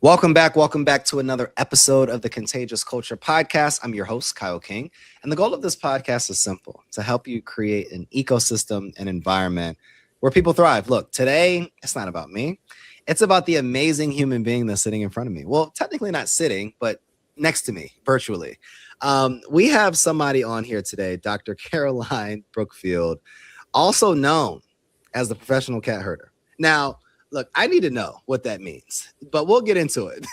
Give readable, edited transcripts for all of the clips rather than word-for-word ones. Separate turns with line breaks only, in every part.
Welcome back to another episode of the Contagious Culture Podcast. I'm your host, Kyle King, and the goal of this podcast is simple: to help you create an ecosystem and environment where people thrive. Look, today, it's not about me. It's about the amazing human being that's sitting in front of me. Well, technically not sitting, but next to me, virtually. We have somebody on here today, Dr. Caroline Brookfield, also known as the professional cat herder. Now, look, I need to know what that means, but we'll get into it.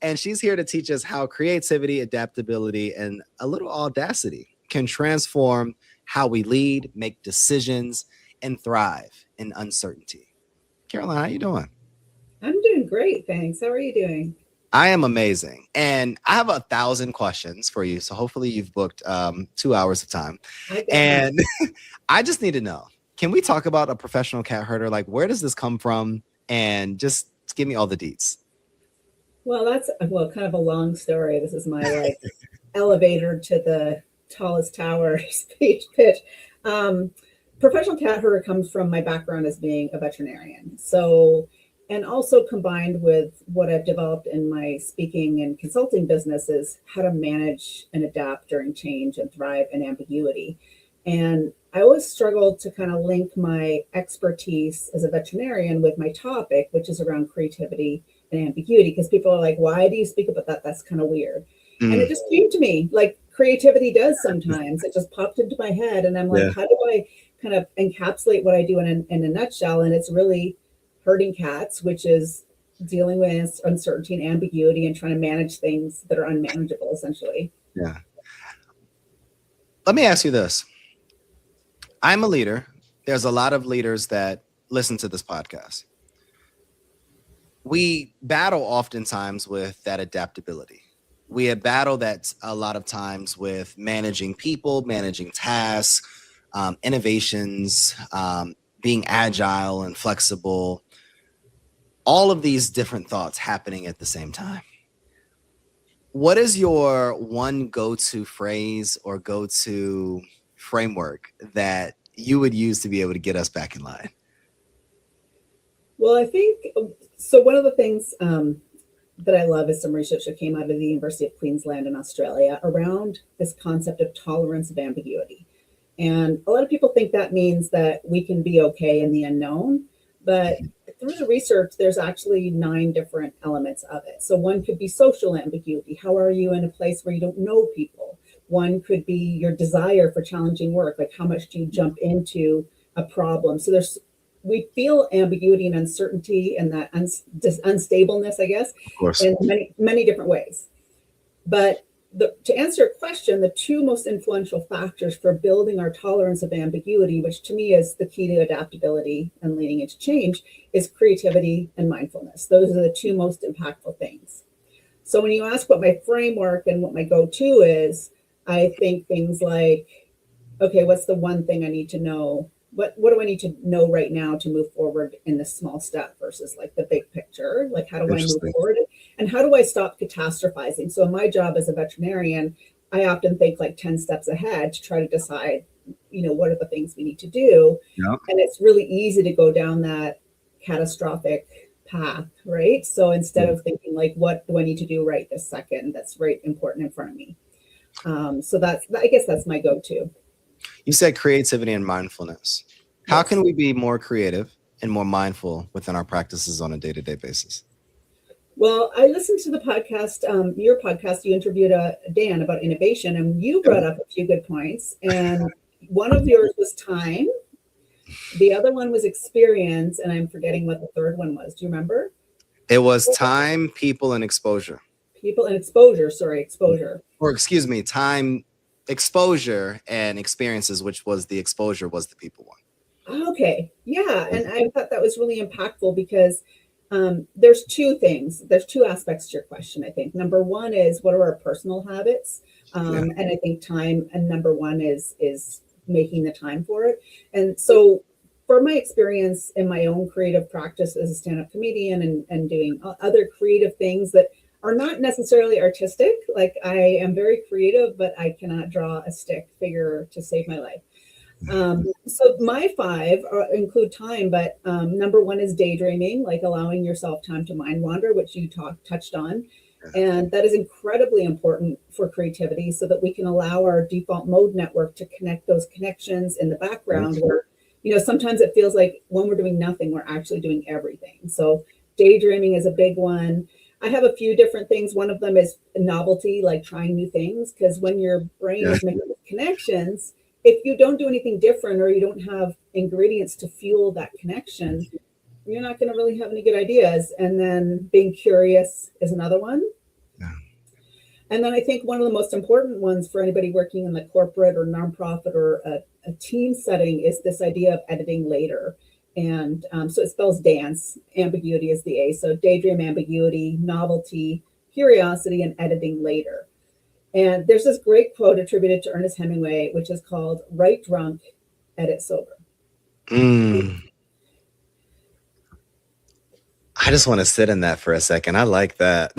And she's here to teach us how creativity, adaptability, and a little audacity can transform how we lead, make decisions, and thrive in uncertainty. Caroline, how you doing?
I'm doing great, thanks. How are you doing?
I am amazing. And I have 1,000 questions for you. So hopefully you've booked 2 hours of time. And I just need to know, can we talk about a professional cat herder? Like, where does this come from? And just give me all the deets.
Well, that's kind of a long story. This is my elevator to the tallest tower speech pitch. Professional cat herder comes from my background as being a veterinarian. So, and also combined with what I've developed in my speaking and consulting business is how to manage and adapt during change and thrive in ambiguity. And I always struggled to kind of link my expertise as a veterinarian with my topic, which is around creativity and ambiguity, because people are like, why do you speak about that? That's kind of weird. And it just came to me like creativity does sometimes. It just popped into my head. And I'm like, how do I kind of encapsulate what I do in a nutshell? And it's really herding cats, which is dealing with uncertainty and ambiguity and trying to manage things that are unmanageable, essentially.
Yeah. Let me ask you this. I'm a leader. There's a lot of leaders that listen to this podcast. We battle oftentimes with that adaptability. We battle that a lot of times with managing people, managing tasks, innovations, being agile and flexible. All of these different thoughts happening at the same time. What is your one go-to phrase or go-to framework that you would use to be able to get us back in line?
Well, I think, so one of the things that I love is some research that came out of the University of Queensland in Australia around this concept of tolerance of ambiguity. And a lot of people think that means that we can be okay in the unknown, but through the research, there's actually 9 different elements of it. So one could be social ambiguity. How are you in a place where you don't know people? One could be your desire for challenging work, like how much do you jump into a problem? So we feel ambiguity and uncertainty and that unstableness, I guess, in many different ways. But to answer your question, the 2 most influential factors for building our tolerance of ambiguity, which to me is the key to adaptability and leading into change, is creativity and mindfulness. Those are the 2 most impactful things. So when you ask what my framework and what my go-to is, I think things like, okay, what's the one thing I need to know? What do I need to know right now to move forward in this small step versus like the big picture? Like, how do I move forward? And how do I stop catastrophizing? So in my job as a veterinarian, I often think like 10 steps ahead to try to decide, what are the things we need to do? Yep. And it's really easy to go down that catastrophic path, right? So instead of thinking like, what do I need to do right this second? That's right important in front of me. So I guess that's my go-to.
You said creativity and mindfulness. How can we be more creative and more mindful within our practices on a day-to-day basis?
Well, I listened to the podcast, your podcast. You interviewed Dan about innovation, and you brought up a few good points. And one of yours was time. The other one was experience, and I'm forgetting what the third one was. Do you remember?
It was time, people, and exposure.
People and exposure.
Or excuse me, time, exposure, and experiences, which was the exposure was the people one.
Okay. Yeah. And I thought that was really impactful because there's 2 things. There's 2 aspects to your question, I think. Number one is, what are our personal habits? And I think time, and number one is making the time for it. And so for my experience in my own creative practice as a stand-up comedian and doing other creative things that are not necessarily artistic. Like I am very creative, but I cannot draw a stick figure to save my life. So my five include time, but number one is daydreaming, like allowing yourself time to mind wander, which you touched on. And that is incredibly important for creativity so that we can allow our default mode network to connect those connections in the background where, sometimes it feels like when we're doing nothing, we're actually doing everything. So daydreaming is a big one. I have a few different things. One of them is novelty, like trying new things, because when your brain is making connections, if you don't do anything different or you don't have ingredients to fuel that connection, you're not going to really have any good ideas. And then being curious is another one.
Yeah.
And then I think one of the most important ones for anybody working in the corporate or nonprofit or a team setting is this idea of editing later. And so it spells dance. Ambiguity is the A. So daydream, ambiguity, novelty, curiosity, and editing later. And there's this great quote attributed to Ernest Hemingway, which is called "Write drunk, edit sober."
I just want to sit in that for a second. I like that.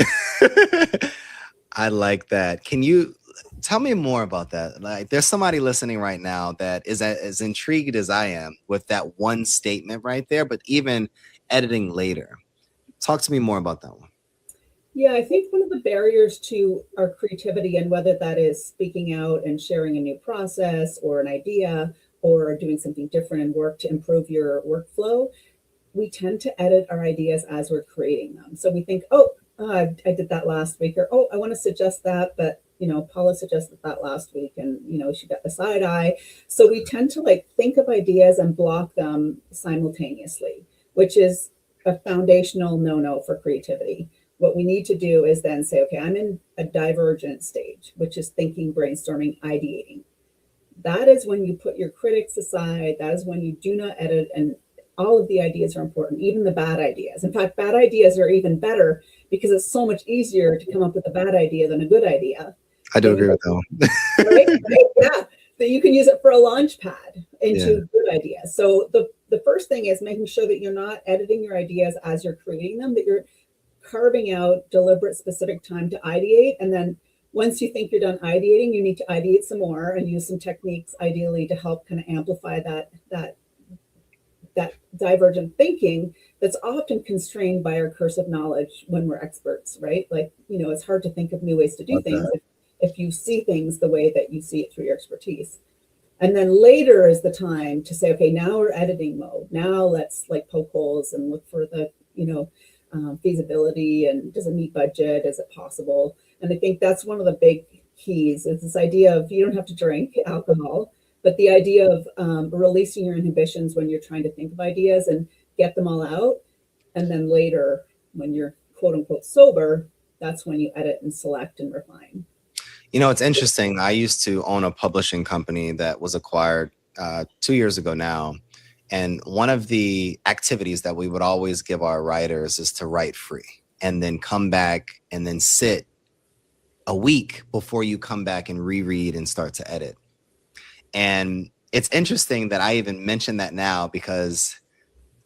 I like that. Can you tell me more about that? Like, there's somebody listening right now that is as intrigued as I am with that one statement right there, but even editing later. Talk to me more about that one.
Yeah, I think one of the barriers to our creativity, and whether that is speaking out and sharing a new process or an idea or doing something different in work to improve your workflow, we tend to edit our ideas as we're creating them. So we think, I did that last week, or, I want to suggest that, but, Paula suggested that last week and, she got the side eye. So we tend to think of ideas and block them simultaneously, which is a foundational no-no for creativity. What we need to do is then say, okay, I'm in a divergent stage, which is thinking, brainstorming, ideating. That is when you put your critics aside. That is when you do not edit, and all of the ideas are important, even the bad ideas. In fact, bad ideas are even better because it's so much easier to come up with a bad idea than a good idea.
I do agree with that one.
Right? Yeah. That you can use it for a launch pad into good ideas. So the first thing is making sure that you're not editing your ideas as you're creating them, that you're carving out deliberate, specific time to ideate. And then once you think you're done ideating, you need to ideate some more and use some techniques, ideally, to help kind of amplify that divergent thinking that's often constrained by our cursive knowledge when we're experts, right? It's hard to think of new ways to do things if you see things the way that you see it through your expertise. And then later is the time to say, okay, now we're editing mode. Now let's poke holes and look for the, feasibility, and does it meet budget? Is it possible? And I think that's one of the big keys is this idea of you don't have to drink alcohol, but the idea of releasing your inhibitions when you're trying to think of ideas and get them all out. And then later, when you're quote unquote sober, that's when you edit and select and refine.
It's interesting. I used to own a publishing company that was acquired 2 years ago now. And one of the activities that we would always give our writers is to write free and then come back and then sit a week before you come back and reread and start to edit. And it's interesting that I even mention that now because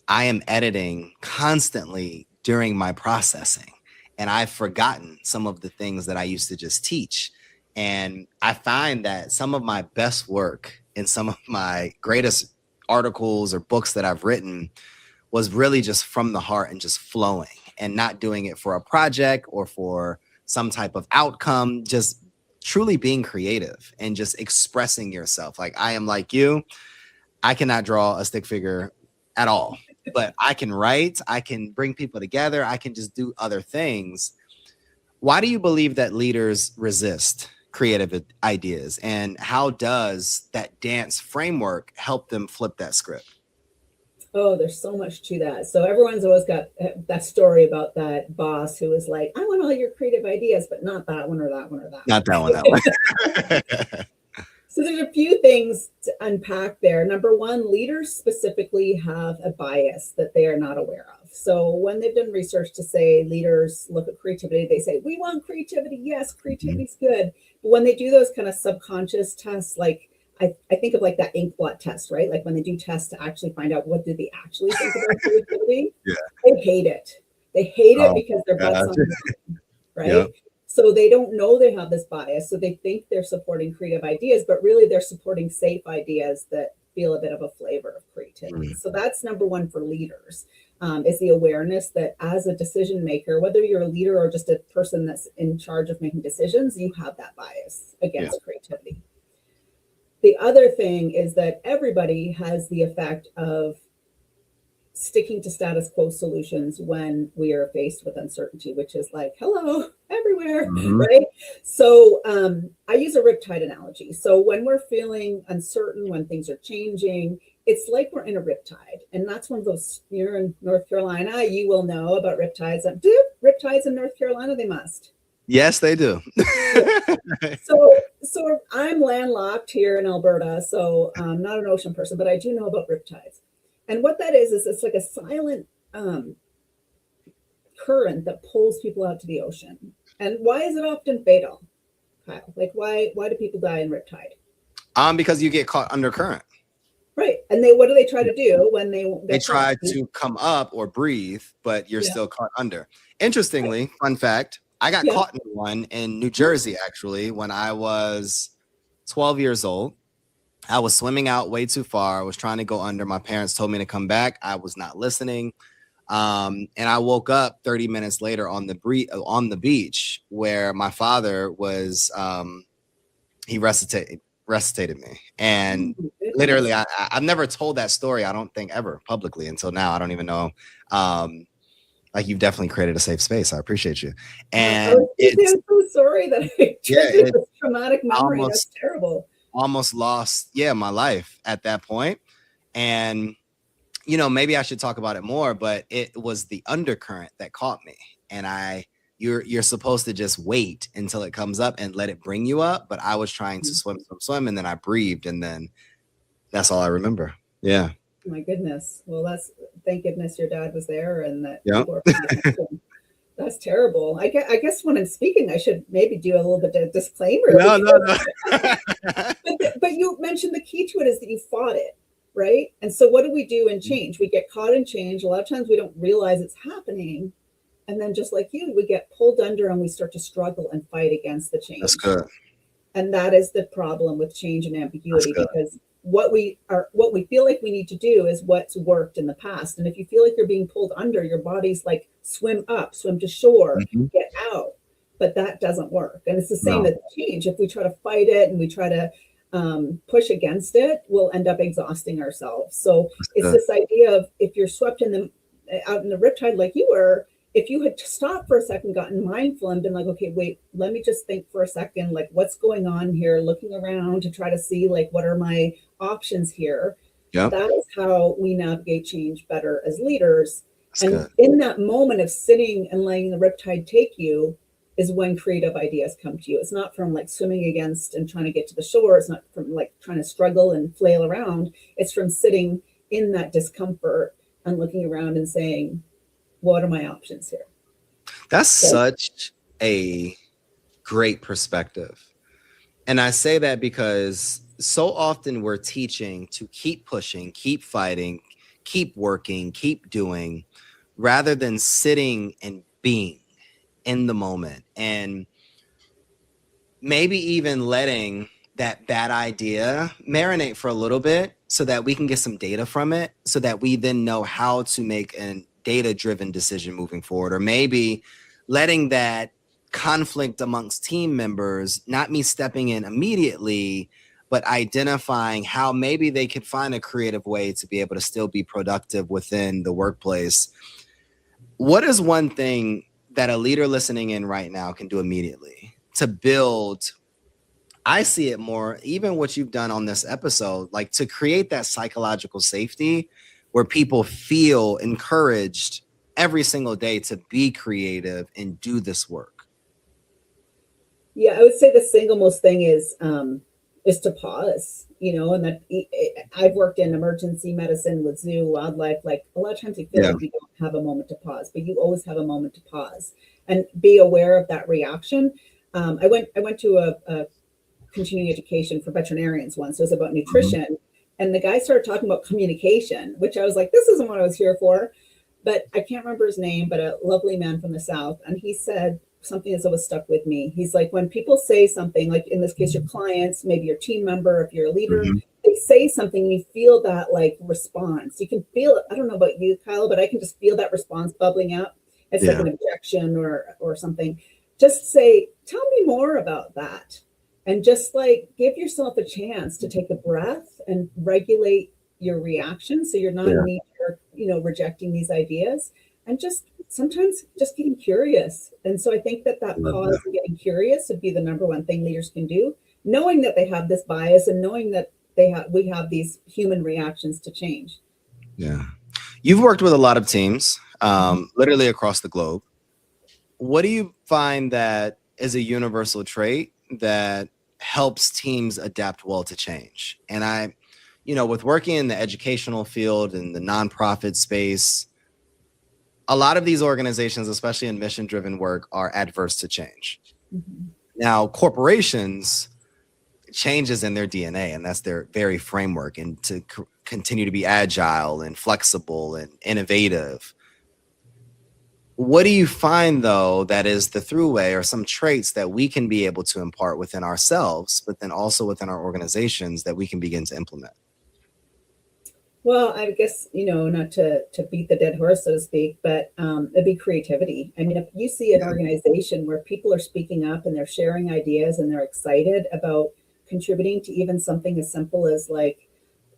I am editing constantly during my processing. And I've forgotten some of the things that I used to just teach. And I find that some of my best work and some of my greatest articles or books that I've written was really just from the heart and just flowing and not doing it for a project or for some type of outcome, just truly being creative and just expressing yourself. Like I am like you, I cannot draw a stick figure at all, but I can write, I can bring people together, I can just do other things. Why do you believe that leaders resist creative ideas, and how does that dance framework help them flip that script?
Oh, there's so much to that. So everyone's always got that story about that boss who was like, I want all your creative ideas, but not that one or that one or that
Not that one, that one.
So there's a few things to unpack there. Number one, leaders specifically have a bias that they are not aware of. So when they've done research to say leaders look at creativity, they say, we want creativity. Yes, creativity's good. But when they do those kind of subconscious tests, like I think of like that ink blot test, right? Like when they do tests to actually find out what do they actually think about creativity, they hate it. They hate it because their butts on the right? Yep. So they don't know they have this bias. So they think they're supporting creative ideas, but really they're supporting safe ideas that feel a bit of a flavor of creativity.
Mm.
So that's number one for leaders, is the awareness that as a decision maker, whether you're a leader or just a person that's in charge of making decisions, you have that bias against creativity. The other thing is that everybody has the effect of sticking to status quo solutions when we are faced with uncertainty, which is like, hello, everywhere, right? So I use a riptide analogy. So when we're feeling uncertain, when things are changing, it's like we're in a riptide. And that's one of those, you're in North Carolina, you will know about riptides. Do riptides in North Carolina? They must.
Yes, they do.
So I'm landlocked here in Alberta, so I'm not an ocean person, but I do know about riptides. And what that is it's like a silent current that pulls people out to the ocean. And why is it often fatal, Kyle? Like why do people die in riptide?
Because you get caught undercurrent.
Right. And what do they try to do when they
try to come up or breathe, but you're still caught under. Interestingly, fun fact, I got caught in one in New Jersey, actually, when I was 12 years old. I was swimming out way too far. I was trying to go under. My parents told me to come back. I was not listening. And I woke up 30 minutes later on the beach where my father was, he recitated me. And literally, I've never told that story, I don't think, ever publicly until now. I don't even know. Like, you've definitely created a safe space. I appreciate you. And
I'm so sorry that I triggered this traumatic memory. That's terrible.
Almost lost my life at that point. And maybe I should talk about it more, but it was the undercurrent that caught me. And you're supposed to just wait until it comes up and let it bring you up, but I was trying to swim, and then I breathed, and then that's all I remember. Yeah.
My goodness. Well, thank goodness your dad was there, and that people are That's terrible. I guess when I'm speaking, I should maybe do a little bit of disclaimer.
No.
But you mentioned the key to it is that you fought it, right? And so what do we do in change? We get caught in change. A lot of times we don't realize it's happening. And then just like you, we get pulled under and we start to struggle and fight against the change.
That's good.
And that is the problem with change and ambiguity, because what we feel like we need to do is what's worked in the past. And if you feel like you're being pulled under, your body's like, swim up, swim to shore, get out. But that doesn't work. And it's the same with change. If we try to fight it and we try to push against it, we'll end up exhausting ourselves. So it's this idea of, if you're swept out in the riptide like you were, if you had stopped for a second, gotten mindful and been like, okay, wait, let me just think for a second, like what's going on here, looking around to try to see like, what are my options here? That is how we navigate change better as leaders. In that moment of sitting and letting the riptide take you is when creative ideas come to you. It's not from like swimming against and trying to get to the shore. It's not from like trying to struggle and flail around. It's from sitting in that discomfort and looking around and saying, what are my options here?
That's such a great perspective. And I say that because so often we're teaching to keep pushing, keep fighting, keep working, keep doing, rather than sitting and being in the moment, and maybe even letting that bad idea marinate for a little bit so that we can get some data from it, so that we then know how to make a data-driven decision moving forward. Or maybe letting that conflict amongst team members, not me stepping in immediately, but identifying how maybe they could find a creative way to be able to still be productive within the workplace. What is one thing that a leader listening in right now can do immediately to build? I see it more, even what you've done on this episode, like to create that psychological safety where people feel encouraged every single day to be creative and do this work.
Yeah, I would say the single most thing is to pause, and that I've worked in emergency medicine with zoo, wildlife, like a lot of times you feel like you don't have a moment to pause, but you always have a moment to pause and be aware of that reaction. I went to a continuing education for veterinarians once. So it was about nutrition. And the guy started talking about communication, which I was like, this isn't what I was here for. But I can't remember his name, but a lovely man from the South. And he said something that's always stuck with me. He's like, when people say something, like in this case, your clients, maybe your team member, if you're a leader, they they say something, you feel that like response. You can feel it. I don't know about you, Kyle, but I can just feel that response bubbling up. It's like an objection or something. Just say, tell me more about that. And just like give yourself a chance to take a breath and regulate your reaction so you're not knee jerk, rejecting these ideas. And just sometimes just getting curious. And so I think that pause and getting curious would be the number one thing leaders can do, knowing that they have this bias and knowing that we have these human reactions to change.
Yeah. You've worked with a lot of teams, literally across the globe. What do you find that is a universal trait that helps teams adapt well to change? And with working in the educational field and the nonprofit space, a lot of these organizations, especially in mission-driven work, are adverse to change. Mm-hmm. Now, corporations, change is in their DNA, and that's their very framework, and to continue to be agile and flexible and innovative. What do you find, though, that is the throughway or some traits that we can be able to impart within ourselves, but then also within our organizations that we can begin to implement?
Well, I guess, not to beat the dead horse, so to speak, but it'd be creativity. I mean, if you see an organization where people are speaking up and they're sharing ideas and they're excited about contributing to even something as simple as like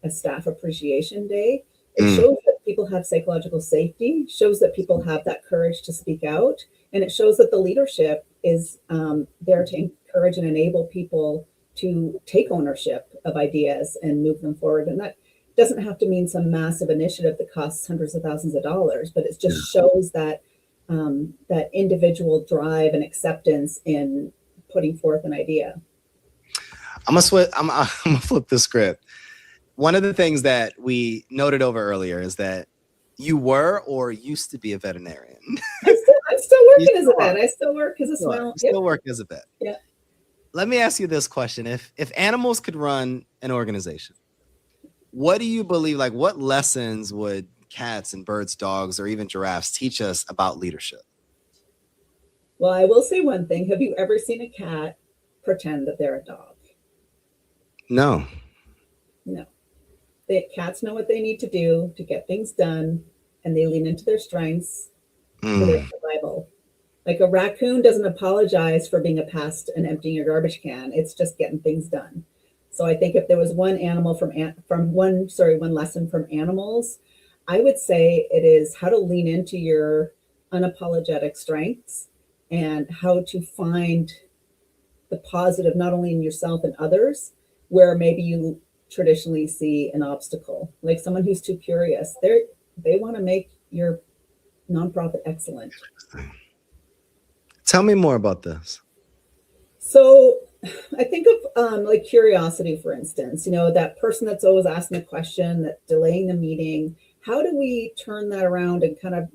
a staff appreciation day, it shows that people have psychological safety, shows that people have that courage to speak out, and it shows that the leadership is there to encourage and enable people to take ownership of ideas and move them forward. And that doesn't have to mean some massive initiative that costs hundreds of thousands of dollars, but it just shows that that individual drive and acceptance in putting forth an idea.
I'm gonna flip the script. One of the things that we noted over earlier is that you were or used to be a veterinarian.
I'm still working as a vet. I still work as a smell.
Still work as a vet.
Yeah.
Let me ask you this question: If animals could run an organization, what do you believe? Like, what lessons would cats and birds, dogs, or even giraffes teach us about leadership?
Well, I will say one thing. Have you ever seen a cat pretend that they're a dog?
No.
Cats know what they need to do to get things done, and they lean into their strengths for their survival. Like a raccoon doesn't apologize for being a pest and emptying your garbage can. It's just getting things done. So I think if there was one lesson from animals, I would say it is how to lean into your unapologetic strengths and how to find the positive, not only in yourself and others, where maybe you traditionally see an obstacle. Like someone who's too curious, they want to make your nonprofit excellent.
Tell me more about this.
So I think of like curiosity, for instance, that person that's always asking a question, that delaying the meeting. How do we turn that around and kind of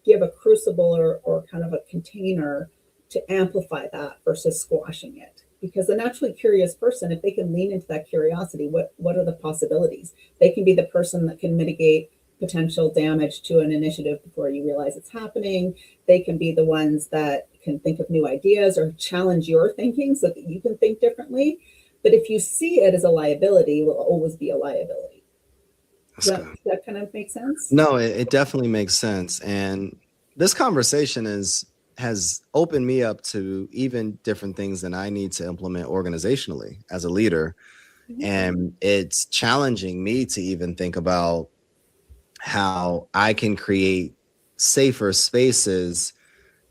give a crucible or kind of a container to amplify that versus squashing it? Because a naturally curious person, if they can lean into that curiosity, what are the possibilities? They can be the person that can mitigate potential damage to an initiative before you realize it's happening. They can be the ones that can think of new ideas or challenge your thinking so that you can think differently. But if you see it as a liability, it will always be a liability. Does that kind of make sense?
No, it definitely makes sense. And this conversation has opened me up to even different things that I need to implement organizationally as a leader. Mm-hmm. And it's challenging me to even think about how I can create safer spaces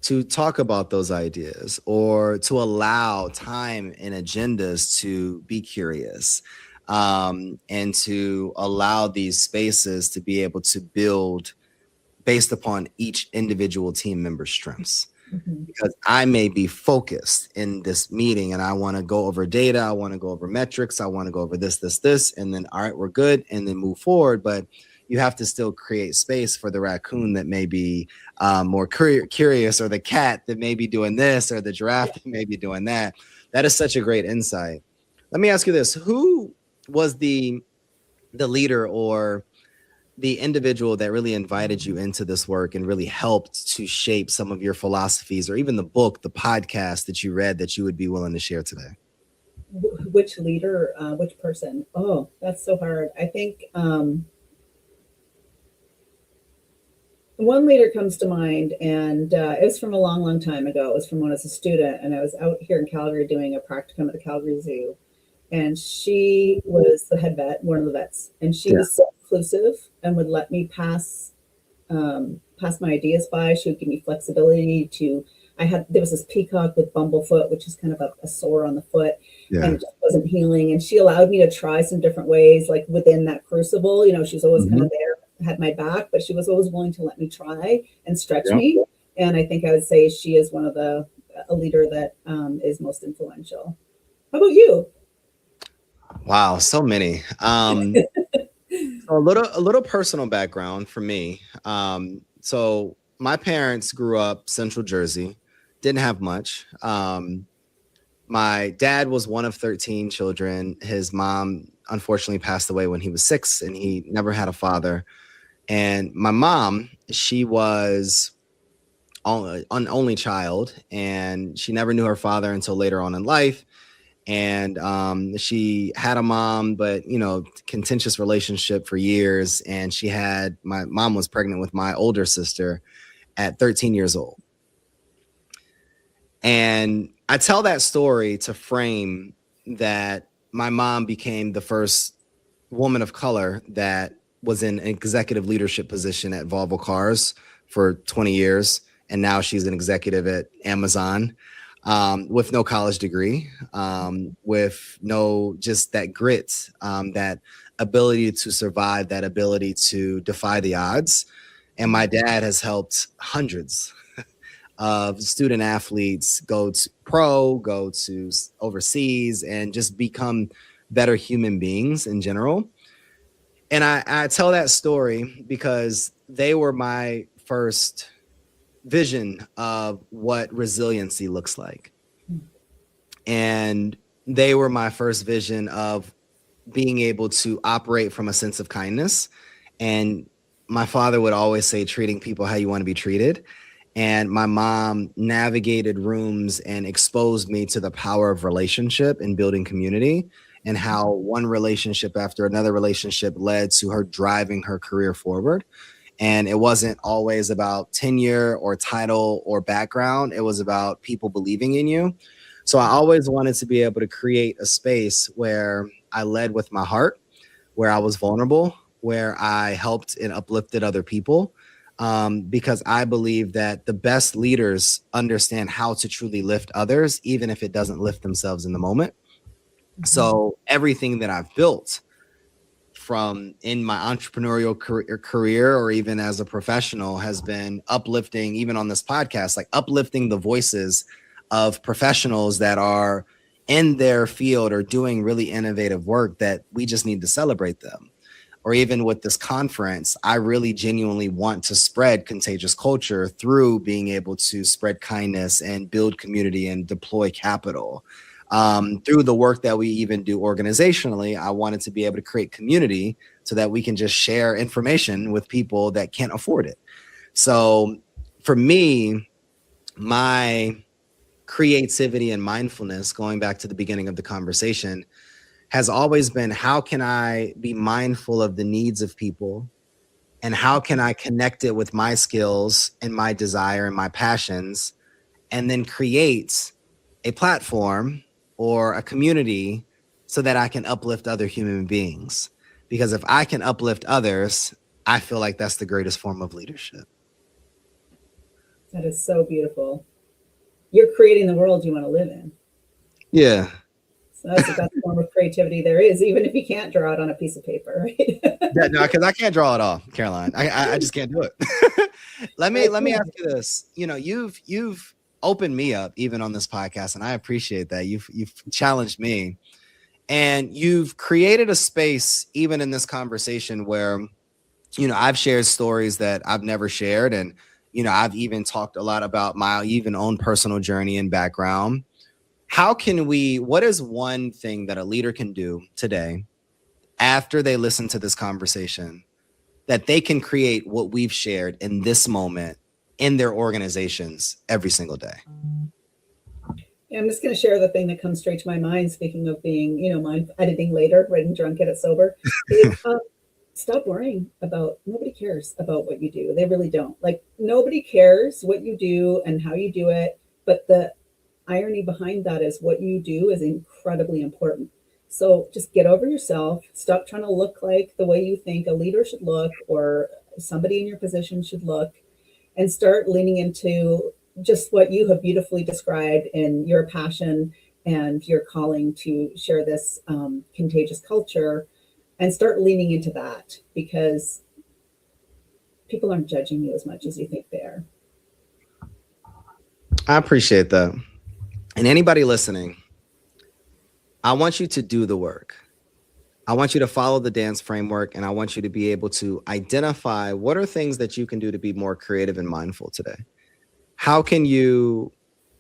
to talk about those ideas or to allow time and agendas to be curious, and to allow these spaces to be able to build based upon each individual team member's strengths. Mm-hmm. Because I may be focused in this meeting and I want to go over data, I want to go over metrics, I want to go over this, and then, all right, we're good, and then move forward. But you have to still create space for the raccoon that may be more curious, or the cat that may be doing this, or the giraffe that may be doing that. That is such a great insight. Let me ask you this. Who was the leader or the individual that really invited you into this work and really helped to shape some of your philosophies, or even the book, the podcast that you read that you would be willing to share today?
which leader, which person? Oh, that's so hard. I think one leader comes to mind, and it was from a long, long time ago. It was from when I was a student, and I was out here in Calgary doing a practicum at the Calgary Zoo. And she was the head vet, one of the vets, and she was so inclusive and would let me pass my ideas by. She would give me flexibility to. There was this peacock with bumblefoot, which is kind of a sore on the foot, and it just wasn't healing. And she allowed me to try some different ways, like within that crucible. She was always kind of there, had my back, but she was always willing to let me try and stretch me. And I think I would say she is one of a leader that is most influential. How about you?
Wow, so many. So a little personal background for me. So my parents grew up Central Jersey, didn't have much. My dad was one of 13 children. His mom unfortunately passed away when he was 6, and he never had a father. And my mom, she was an only child, and she never knew her father until later on in life. And she had a mom, but contentious relationship for years. And my mom was pregnant with my older sister at 13 years old. And I tell that story to frame that my mom became the first woman of color that was in an executive leadership position at Volvo Cars for 20 years. And now she's an executive at Amazon. With no college degree, with no just that grit, that ability to survive, that ability to defy the odds. And my dad has helped hundreds of student athletes go to pro, go to overseas, and just become better human beings in general. And I tell that story because they were my first vision of what resiliency looks like. And they were my first vision of being able to operate from a sense of kindness. And my father would always say, treating people how you want to be treated. And my mom navigated rooms and exposed me to the power of relationship and building community, and how one relationship after another relationship led to her driving her career forward. And it wasn't always about tenure or title or background. It was about people believing in you. So I always wanted to be able to create a space where I led with my heart, where I was vulnerable, where I helped and uplifted other people, because I believe that the best leaders understand how to truly lift others, even if it doesn't lift themselves in the moment. So everything that I've built, from in my entrepreneurial career or even as a professional, has been uplifting, even on this podcast, like uplifting the voices of professionals that are in their field or doing really innovative work that we just need to celebrate them. Or even with this conference, I really genuinely want to spread contagious culture through being able to spread kindness and build community and deploy capital. Through the work that we even do organizationally, I wanted to be able to create community so that we can just share information with people that can't afford it. So for me, my creativity and mindfulness, going back to the beginning of the conversation, has always been, how can I be mindful of the needs of people, and how can I connect it with my skills and my desire and my passions, and then create a platform or a community so that I can uplift other human beings. Because if I can uplift others, I feel like that's the greatest form of leadership.
That is so beautiful. You're creating the world you want to live in.
Yeah.
So that's the best form of creativity there is, even if you can't draw it on a piece of paper, right?
Yeah, no, because I can't draw it all, Caroline. I just can't do it. Let me ask you this. You've opened me up even on this podcast, and I appreciate that. You've challenged me, and you've created a space even in this conversation where, I've shared stories that I've never shared, and I've even talked a lot about my even own personal journey and background. What is one thing that a leader can do today after they listen to this conversation that they can create what we've shared in this moment in their organizations every single day?
I'm just going to share the thing that comes straight to my mind. Speaking of being, mind editing later, writing drunk, get it sober. Is, stop worrying about. Nobody cares about what you do. They really don't. Like nobody cares what you do and how you do it. But the irony behind that is what you do is incredibly important. So just get over yourself. Stop trying to look like the way you think a leader should look or somebody in your position should look, and start leaning into just what you have beautifully described in your passion and your calling to share this contagious culture, and start leaning into that, because people aren't judging you as much as you think they are.
I appreciate that. And anybody listening, I want you to do the work. I want you to follow the dance framework, and I want you to be able to identify what are things that you can do to be more creative and mindful today. How can you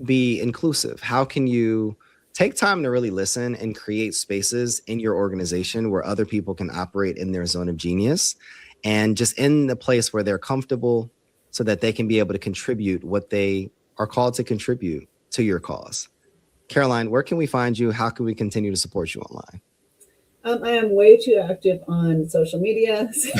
be inclusive? How can you take time to really listen and create spaces in your organization where other people can operate in their zone of genius and just in the place where they're comfortable so that they can be able to contribute what they are called to contribute to your cause? Caroline, where can we find you? How can we continue to support you online?
I am way too active on social media. So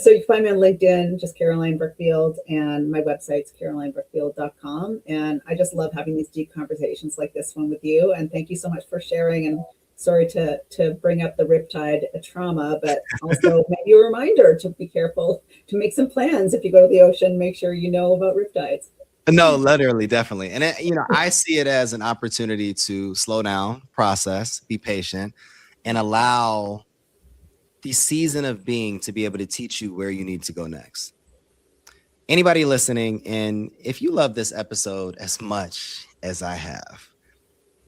you can find me on LinkedIn, just Caroline Brookfield, and my website's carolinebrookfield.com. And I just love having these deep conversations like this one with you. And thank you so much for sharing. And sorry to bring up the riptide trauma, but also maybe a reminder to be careful, to make some plans if you go to the ocean, make sure you know about riptides.
No, literally, definitely. And, I see it as an opportunity to slow down, process, be patient, and allow the season of being to be able to teach you where you need to go next. Anybody listening, and if you love this episode as much as I have,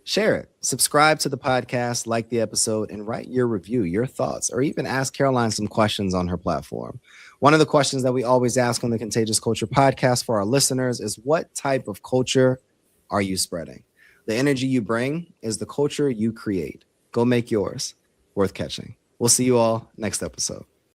share it, subscribe to the podcast, like the episode, and write your review, your thoughts, or even ask Caroline some questions on her platform. One of the questions that we always ask on the Contagious Culture Podcast for our listeners is, what type of culture are you spreading? The energy you bring is the culture you create. Go make yours worth catching. We'll see you all next episode.